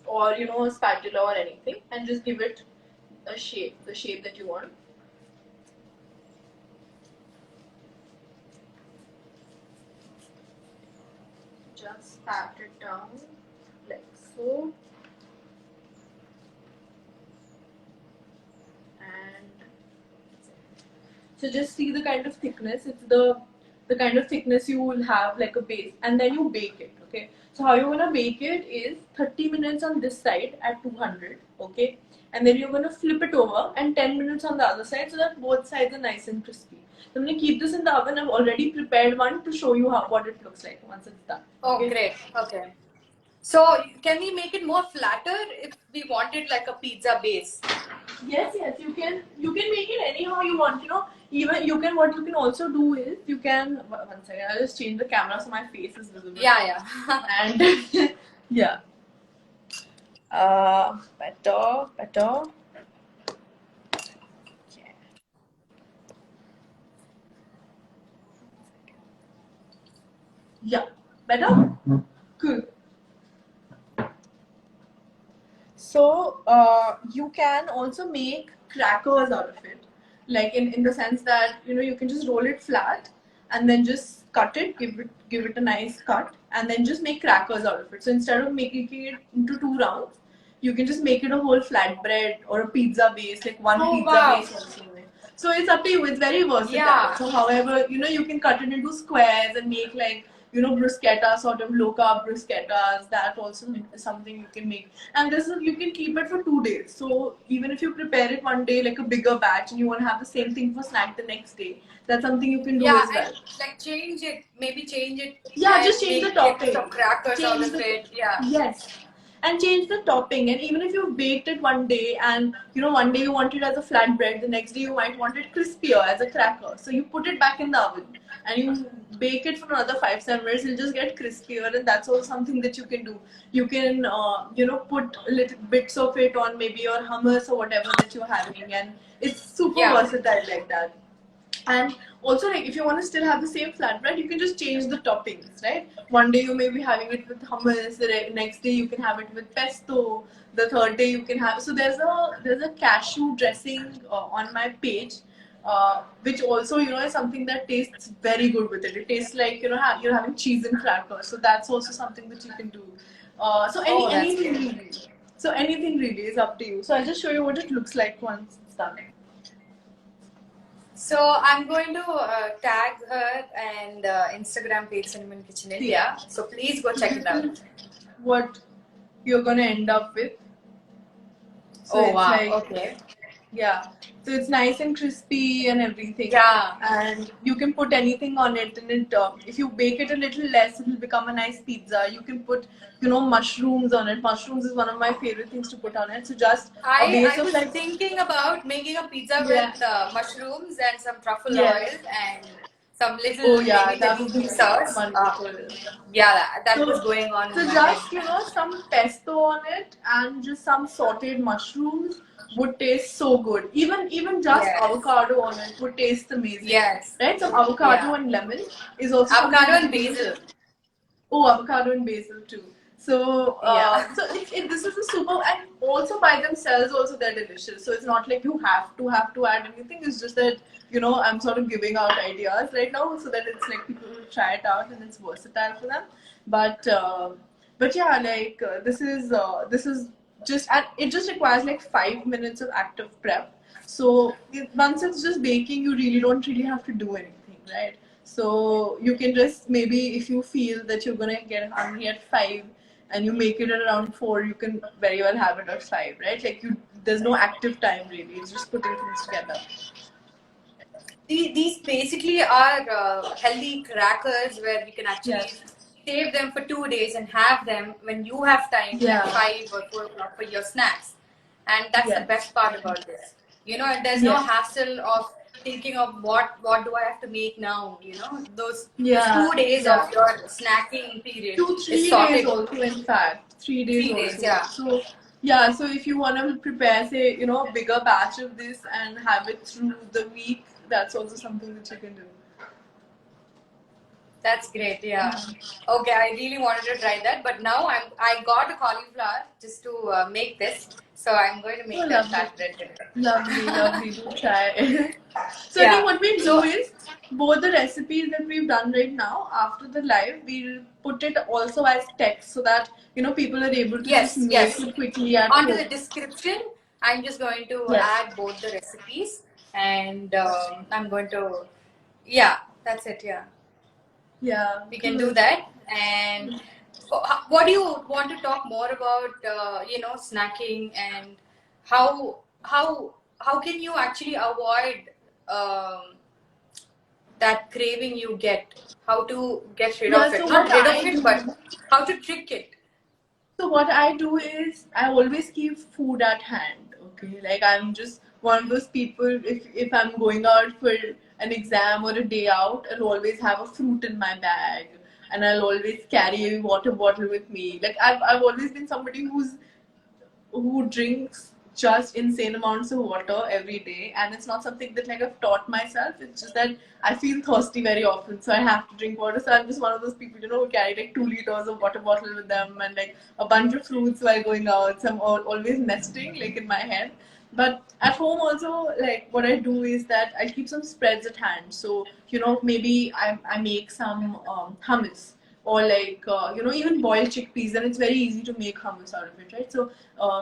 or a spatula or anything, and just give it a shape, the shape that you want. Just pat it down like so. And so just see the kind of thickness. It's the kind of thickness you will have like a base, and then you bake it. Okay, so how you're gonna bake it is 30 minutes on this side at 200. Okay, and then you're gonna flip it over and 10 minutes on the other side so that both sides are nice and crispy. So I'm gonna keep this in the oven. I've already prepared one to show you what it looks like once it's done. Oh, okay? great. Okay. So can we make it more flatter if we want it like a pizza base? Yes, you can make it anyhow you want. Even what you can also do is you can, one second, I'll just change the camera so my face is visible. Yeah. And yeah. Better. Yeah. Better? Good. So you can also make crackers out of it, like in the sense that you can just roll it flat and then just cut it, give it a nice cut, and then just make crackers out of it. So instead of making it into 2 rounds, you can just make it a whole flatbread or a pizza base, like one pizza base also. So it's up to you. It's very versatile. Yeah. So however, you can cut it into squares and make like bruschetta, sort of low carb bruschettas. That also is something you can make. And this is, you can keep it for 2 days. So even if you prepare it one day like a bigger batch and you want to have the same thing for snack the next day, that's something you can do as well. And like change it. Yeah, just change the topping. Some crackers out of it. Yeah. Yes. And change the topping. And even if you've baked it one day and one day you want it as a flatbread, the next day you might want it crispier as a cracker. So you put it back in the oven and you bake it for another 5-7 minutes. You'll just get crispier, and that's also something that you can do. You can put little bits of it on maybe your hummus or whatever that you're having, and it's super versatile like that. And also, like, if you want to still have the same flatbread, you can just change the toppings, right? One day you may be having it with hummus, the next day you can have it with pesto, the third day you can have. So there's a cashew dressing on my page, which also is something that tastes very good with it. It tastes like you're having cheese and crackers. So that's also something that you can do. Anything really. So anything really is up to you. So I'll just show you what it looks like once it's done. So I'm going to tag her and Instagram page Cinnamon Kitchen India. Yeah. So please go check it out. What you're gonna end up with. So oh wow! Okay. Yeah. So it's nice and crispy and everything. Yeah. And you can put anything on it, and if you bake it a little less, it will become a nice pizza. You can put mushrooms on it. Mushrooms is one of my favorite things to put on it. So just I was thinking about making a pizza with mushrooms and some truffle oil and some little maybe sauce. That was going on. So just some pesto on it and just some sautéed mushrooms would taste so good. Even just avocado on it would taste amazing. Yes. Right? So avocado and lemon is also avocado and basil. Oh, avocado and basil too. So, this is a super, and also by themselves also they're delicious. So it's not like you have to add anything. It's just that I'm sort of giving out ideas right now so that it's like people will try it out and it's versatile for them. But yeah, like this is just, and it just requires like 5 minutes of active prep. So once it's just baking, you don't really have to do anything, right? So you can just, maybe if you feel that you're gonna get hungry at 5 and you make it at around 4, you can very well have it at 5, right? Like there's no active time really. It's just putting things together. These basically are healthy crackers where we can actually save them for 2 days and have them when you have time, like 5 or 4 o'clock for your snacks. And that's the best part about this. There's no hassle of thinking of what do I have to make now? You know, those 2 days yeah. of your snacking period 2-3 is days sorted. also, in fact. 3 days 3 also. days, yeah. So yeah, so if you want to prepare, say, a bigger batch of this and have it through the week, that's also something that you can do. That's great, yeah. Okay, I really wanted to try that, but now I got a cauliflower just to make this, so I'm going to make that flatbread today. Lovely, do try. So I Yeah. think what we do is, both the recipes that we've done right now, after the live, we'll put it also as text so that, people are able to just make it quickly at Onto home. the description, I'm just going to Yes. add both the recipes, and I'm going to, yeah, that's it, yeah. Yeah. We can do that. And what do you want to talk more about, snacking, and how can you actually avoid that craving you get? How to get rid of it? So Not what rid of I it, do, but how to trick it. So what I do is I always keep food at hand. Okay, like I'm just one of those people. If I'm going out for an exam or a day out, I'll always have a fruit in my bag, and I'll always carry a water bottle with me. Like I've always been somebody who drinks just insane amounts of water every day, and it's not something that like I've taught myself. It's just that I feel thirsty very often, so I have to drink water. So I'm just one of those people, who carry like 2 liters of water bottle with them and like a bunch of fruits while going out. So I'm always nesting like in my head. But at home also, like what I do is that I keep some spreads at hand. So maybe I make some hummus, or like even boiled chickpeas, and it's very easy to make hummus out of it, right? So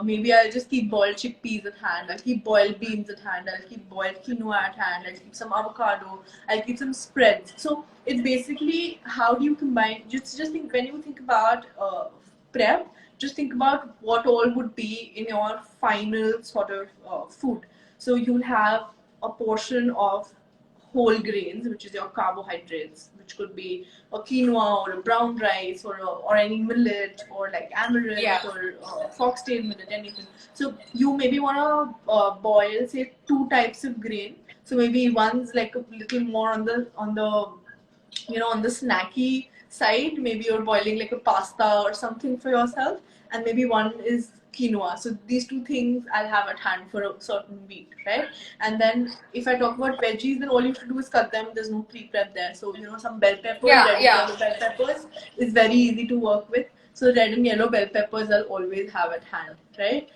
maybe I'll just keep boiled chickpeas at hand, I'll keep boiled beans at hand, I'll keep boiled quinoa at hand, I'll keep some avocado, I'll keep some spreads. So it's basically, how do you combine, just think, when you think about prep, just think about what all would be in your final sort of food. So you'll have a portion of whole grains, which is your carbohydrates, which could be a quinoa or a brown rice, or any millet, or like amaranth, or foxtail millet, anything. So you maybe want to boil, say, 2 types of grain. So maybe one's like a little more on the snacky side. Maybe you're boiling like a pasta or something for yourself, and maybe one is quinoa. So these 2 things I'll have at hand for a certain week, right? And then if I talk about veggies, then all you have to do is cut them. There's no pre-prep there. So some bell peppers, red and yellow bell peppers is very easy to work with. So red and yellow bell peppers I'll always have at hand, right?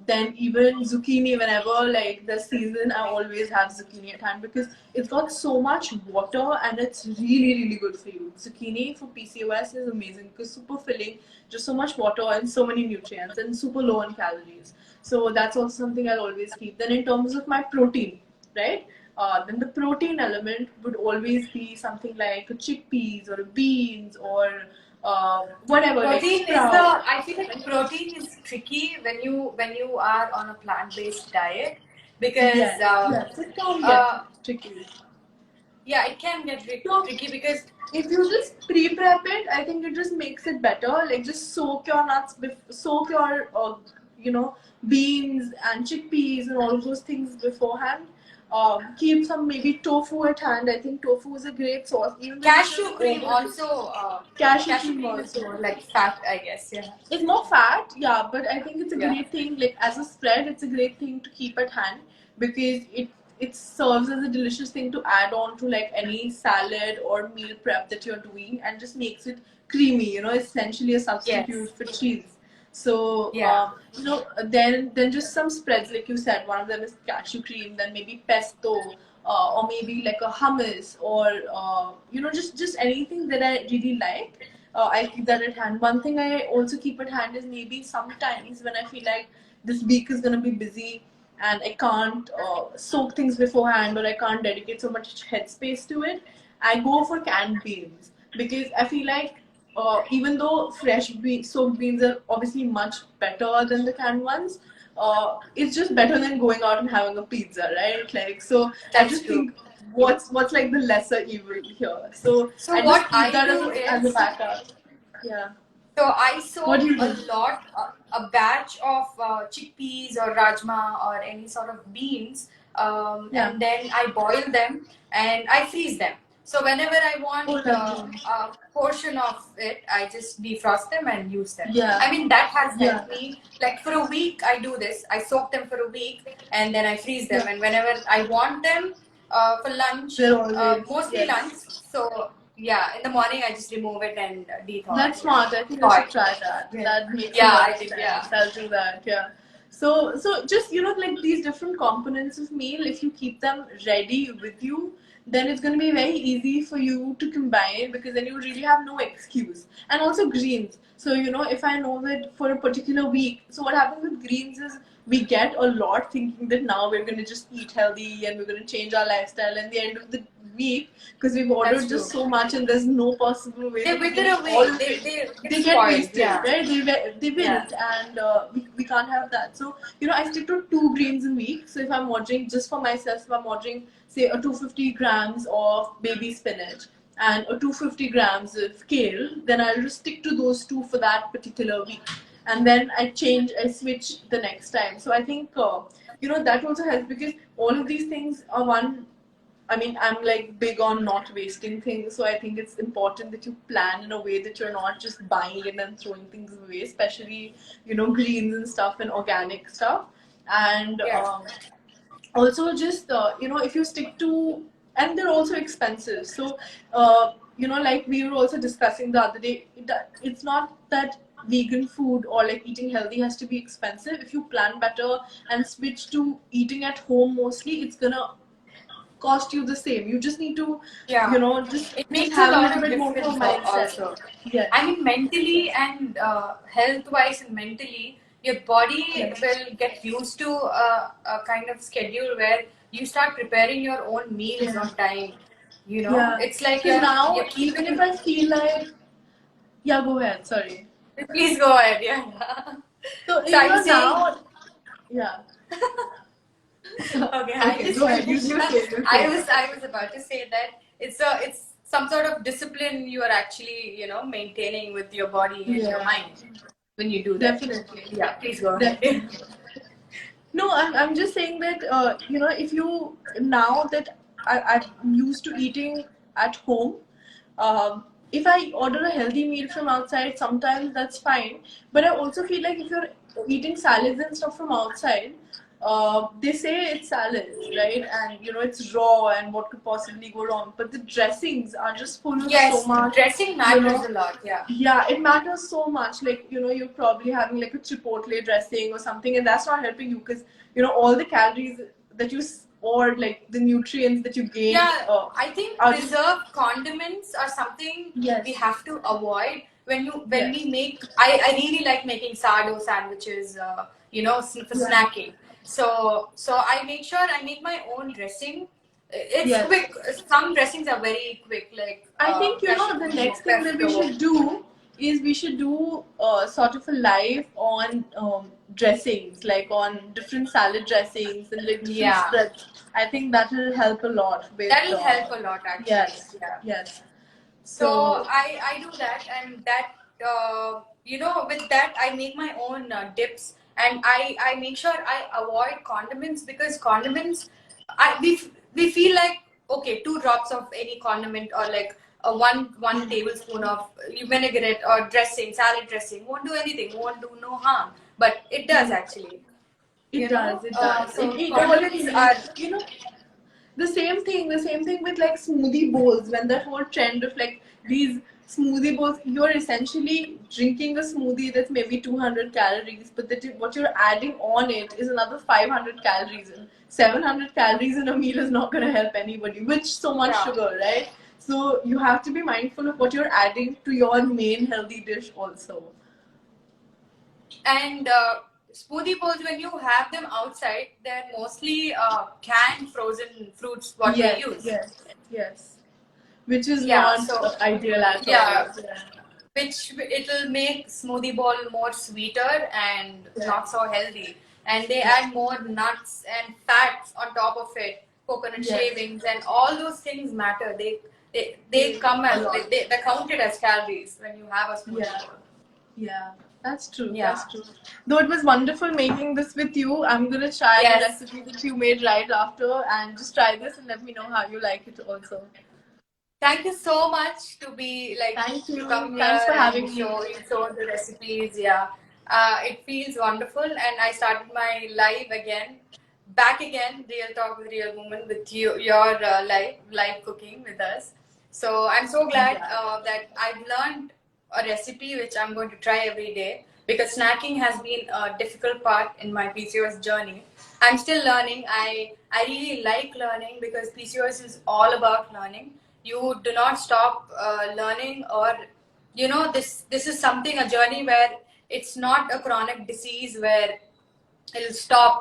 Then even zucchini, whenever like the season, I always have zucchini at hand, because it's got so much water and it's really good for you. Zucchini for PCOS is amazing because super filling, just so much water and so many nutrients, and super low in calories. So that's also something I'll always keep. Then in terms of my protein, right? Then the protein element would always be something like a chickpeas or a beans, or whatever. Protein like is sprout. I feel like protein is tricky when you are on a plant-based diet, because Yes, it can get tricky. yeah, it can get So tricky because if you just pre-prep it, I think it just makes it better. Like just soak your nuts, soak your beans and chickpeas and all of those things beforehand. Keep some maybe tofu at hand. I think tofu is a great source. Even though cashew cream also. Cashew Cashew cream cream is also. more like fat, I guess. Yeah. It's more fat, yeah, but I think it's a Yeah. great thing. Like as a spread, it's a great thing to keep at hand, because it serves as a delicious thing to add on to like any salad or meal prep that you're doing, and just makes it creamy. Essentially a substitute for cheese. So Yeah. then just some spreads, like you said. One of them is cashew cream, then maybe pesto, or maybe like a hummus, or just anything that I really like. I keep that at hand. One thing I also keep at hand is maybe sometimes when I feel like this week is gonna be busy and I can't soak things beforehand, or I can't dedicate so much headspace to it, I go for canned beans, because I feel like even though soaked beans are obviously much better than the canned ones, it's just better than going out and having a pizza, right? Like, so I just think, what's like the lesser evil here? So So I just what keep I that do as a is, backup. Yeah. so I What do soak you a do? lot, a batch of chickpeas or rajma or any sort of beans and then I boil them and I freeze them. So whenever I want a portion of it, I just defrost them and use them. I mean, that has helped me. Like for a week, I do this. I soak them for a week and then I freeze them. And whenever I want them for lunch, mostly lunch. So yeah, in the morning I just remove it and de-thaw. That's smart. I think I should try that. That makes a lot of sense. I'll do that. Yeah. So just like these different components of meal, if you keep them ready with you, then it's going to be very easy for you to combine, because then you really have no excuse. And also greens. So if I know that for a particular week, so what happens with greens is we get a lot thinking that now we're going to just eat healthy and we're going to change our lifestyle, and the end of the week, because we've ordered just so much and there's no possible way they wither away. They get wasted, right? They wilt, and we can't have that. So I stick to 2 greens a week. So if I'm ordering just for myself, if I'm ordering say a 250 grams of baby spinach and a 250 grams of kale, then I'll just stick to those 2 for that particular week, and then I switch the next time. So I think that also helps, because all of these things are I'm like big on not wasting things, so I think it's important that you plan in a way that you're not just buying it and throwing things away, especially greens and stuff and organic stuff. And also just if you stick to, and they're also expensive, so like we were also discussing the other day, it's not that vegan food or like eating healthy has to be expensive. If you plan better and switch to eating at home mostly, it's gonna cost you the same. You just need to just it makes have a a lot little of bit more difference mindset. also. I mean, mentally and health wise and mentally, your body will get used to a kind of schedule where you start preparing your own meals on time. It's like now even if I feel like go ahead, sorry. Please go ahead. So I was now okay, go ahead. You say. I was about to say that it's some sort of discipline you are actually maintaining with your body and your mind when you do that. Definitely. Yeah, please go ahead. No, I'm just saying that if you, now that I'm used to eating at home, if I order a healthy meal from outside, sometimes that's fine. But I also feel like if you're eating salads and stuff from outside, they say it's salads, right? And it's raw, and what could possibly go wrong? But the dressings are just full of so much. Dressing matters a lot. Yeah, it matters so much. Like you're probably having like a chipotle dressing or something, and that's not helping you, because all the calories that you or like the nutrients that you gain. I think preserved condiments are something we have to avoid when we make. I really like making sourdough sandwiches. For snacking. So I make sure I make my own dressing. It's quick. Some dressings are very quick. Like I think the next thing that we should do is we should do sort of a live on dressings, like on different salad dressings and like different spreads. I think that will help a lot. That'll help a lot actually. Yes. So I do that, and that with that I make my own dips, and I make sure I avoid condiments, because condiments we feel like, okay, 2 drops of any condiment or like one tablespoon of vinaigrette or dressing, salad dressing won't do anything, won't do no harm, but it does actually. It does. So condiments are the same thing with like smoothie bowls. When that whole trend of like these smoothie bowls, you're essentially drinking a smoothie that's maybe 200 calories, but what you're adding on it is another 500 calories, and 700 calories in a meal is not going to help anybody, which so much sugar, right? So you have to be mindful of what you're adding to your main healthy dish also. And smoothie bowls, when you have them outside, they're mostly canned frozen fruits they use. Yes. Which is not ideal at all. Which it'll make smoothie bowl more sweeter and not so healthy. And they add more nuts and fats on top of it, coconut shavings, and all those things matter. They come as they're counted as calories when you have a smoothie bowl. Yeah. That's true. Yeah. That's true. Though it was wonderful making this with you, I'm gonna try the Yes. recipe that you made right after, and just try this and let me know how you like it also. Thank you so much to be like Thank you. to come Thanks here for having and me. show the recipes. Yeah, it feels wonderful, and I started my live again, back again, real talk with real woman with you, your live cooking with us. So I'm so glad that I've learned a recipe which I'm going to try every day, because snacking has been a difficult part in my PCOS journey. I'm still learning. I really like learning because PCOS is all about learning. You do not stop learning, or this is something, a journey where it's not a chronic disease where it'll stop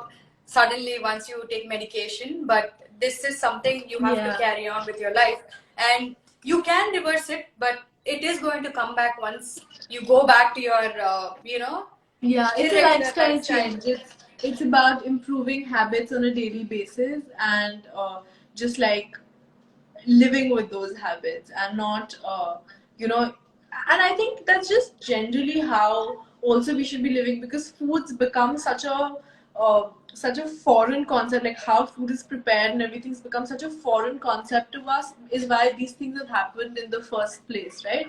suddenly once you take medication, but this is something you have to carry on with your life, and you can reverse it, but it is going to come back once you go back to your It's a irregular lifestyle change. It's about improving habits on a daily basis, and just like living with those habits, and not you know and I think that's just generally how also we should be living, because foods become such a foreign concept. Like how food is prepared and everything's become such a foreign concept to us, is why these things have happened in the first place, right?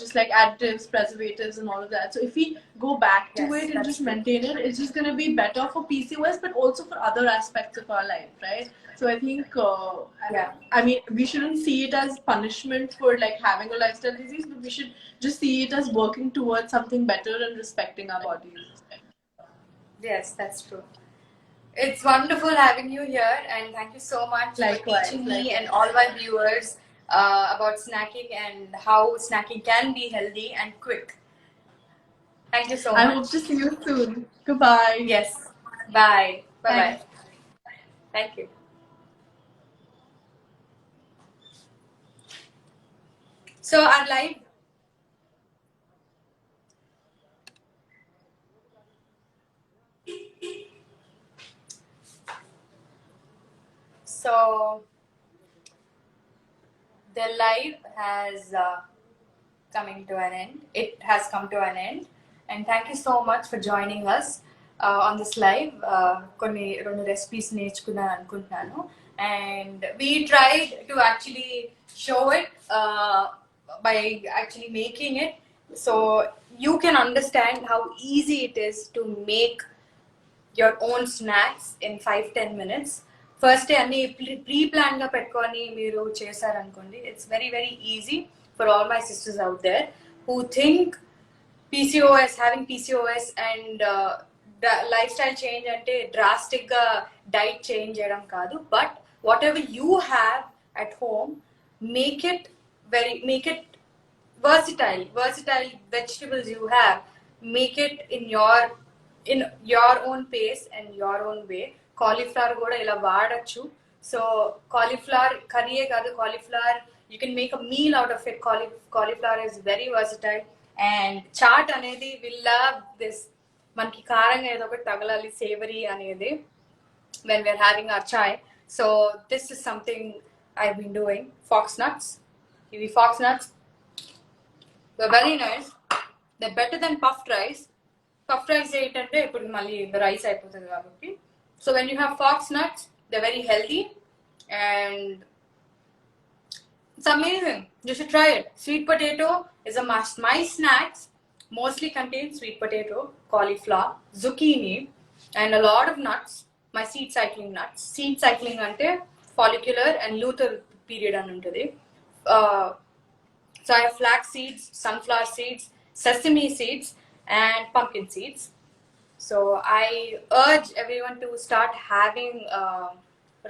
Just like additives, preservatives, and all of that. So if we go back to it and just maintain it, it's just going to be better for PCOS, but also for other aspects of our life, right? So I think, I mean, we shouldn't see it as punishment for like having a lifestyle disease, but we should just see it as working towards something better and respecting our bodies. Yes, that's true. It's wonderful having you here, and thank you so much for teaching me and all my viewers about snacking and how snacking can be healthy and quick. Thank you so much. I hope to see you soon. Goodbye. Yes. Bye. Bye-bye. Thank you. So our live. So the live has coming to an end. It has come to an end, and thank you so much for joining us on this live. కొన్ని రెండు recipes నేర్చుకున్నాను అనుకుంటున్నాను, and we tried to actually show it by actually making it, so you can understand how easy it is to make your own snacks in 5-10 minutes. First day అన్ని pre plan గా పెట్టుకొని మీరు చేశారనుకోండి, it's very very easy for all my sisters out there who think PCOS, having PCOS and lifestyle change అంటే drastic గా diet change చేయడం కాదు, but whatever you have at home, make it versatile vegetables you have, make it in your own pace and your own way. Cauliflower kuda ila vaadachu. So cauliflower curry kaadu, cauliflower you can make a meal out of it. Cauliflower is very versatile, and chaat anedi will love this. Manki karanga edo okati tagalali, savory anedi, when we're having our chai. So this is something I've been doing. Fox nuts. Kiwi fox nuts. They're very nice. They're better than puffed rice. Puffed rice ఏంటంటే ఇప్పుడు మళ్ళీ rice అయిపోతుంది కాబట్టి. So when you have fox nuts, they're very healthy and it's amazing. You should try it. Sweet potato is a must. My snacks mostly contain sweet potato, cauliflower, zucchini, and a lot of nuts. My seed cycling nuts. Seed cycling ante follicular and luteal period అని ఉంటుంది. So I have flax seeds, sunflower seeds, sesame seeds, and pumpkin seeds. So I urge everyone to start having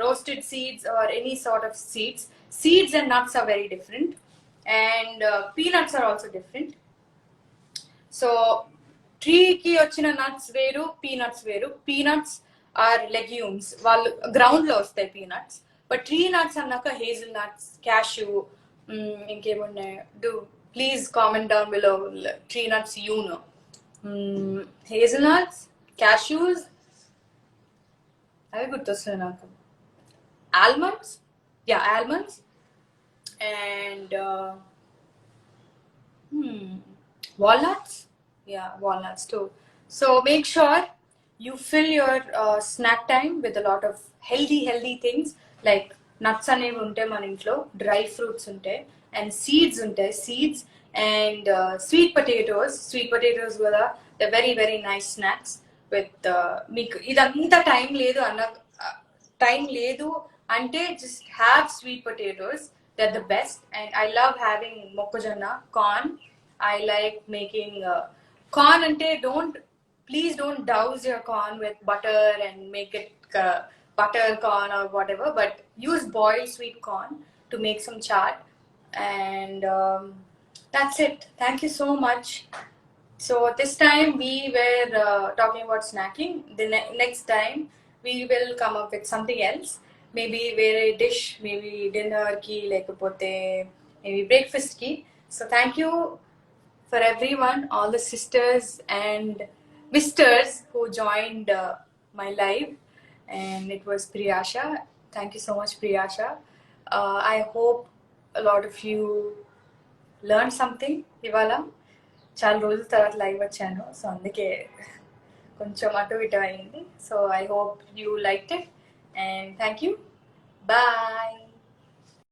roasted seeds or any sort of seeds. Seeds and nuts are very different, and peanuts are also different. So tree ki ochina nuts veru, peanuts veru. Peanuts are legumes. వాళ్ళు ground లో వస్తాయి peanuts. But tree nuts అన్నాక hazelnuts, cashew, ఇంకేమున్నాయి? Do please comment down below tree nuts you know. Hazelnuts, cashews, అవి గుర్తొస్తాయి నాకు. Almonds, almonds, and walnuts. Yeah, walnuts too. So make sure you fill your snack time with a lot of healthy things like nuts అనేవి ఉంటాయి మన ఇంట్లో, dry fruits ఉంటాయి, and seeds ఉంటాయి, seeds and sweet potatoes కూడా the very nice snacks with. మీకు ఇదంతా time లేదు అంటే just have sweet potatoes, that the best. And I love having మొక్కజొన్న corn. I like making corn ante please don't douse your corn with butter and make it butter corn or whatever, but use boiled sweet corn to make some chaat. And that's it. Thank you so much. So this time we were talking about snacking. The next time we will come up with something else. Maybe a dish, maybe dinner ki, lekapothe maybe breakfast ki. So thank you for everyone, all the sisters and misters who joined my live, and it was Priyasha. Thank you so much, Priyasha. I hope a lot of you learned something ఇవాళ. చాలా రోజుల తర్వాత live వచ్చాను, so అందుకే కొంచెం అటు ఇటు అయింది. So I hope you like it, and thank you. Bye.